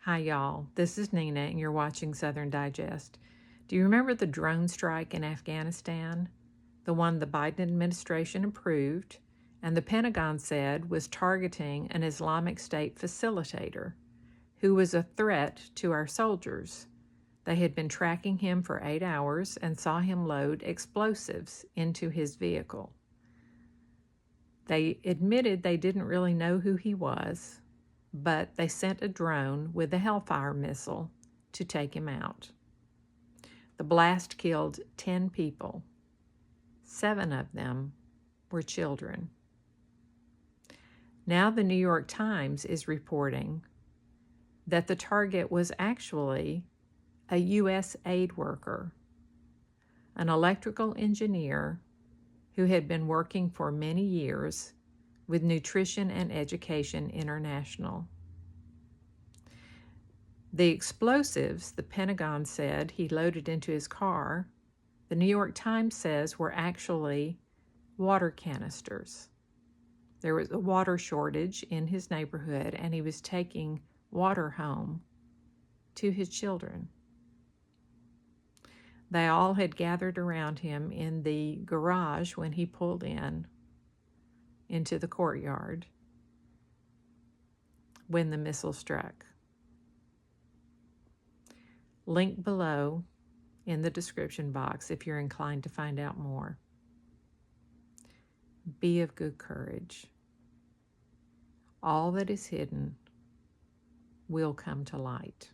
Hi, y'all. This is Nina, and you're watching Southern Digest. Do you remember the drone strike in Afghanistan? The one the Biden administration approved, and the Pentagon said was targeting an Islamic State facilitator who was a threat to our soldiers. They had been tracking him for 8 hours and saw him load explosives into his vehicle. They admitted they didn't really know who he was, but they sent a drone with a Hellfire missile to take him out. The blast killed 10 people. 7 of them were children. Now the New York Times is reporting that the target was actually a U.S. aid worker, an electrical engineer who had been working for many years with Nutrition and Education International. The explosives, the Pentagon said he loaded into his car, the New York Times says were actually water canisters. There was a water shortage in his neighborhood, and he was taking water home to his children. They all had gathered around him in the garage when he pulled into the courtyard when the missile struck. Link below in the description box if you're inclined to find out more. Be of good courage. All that is hidden will come to light.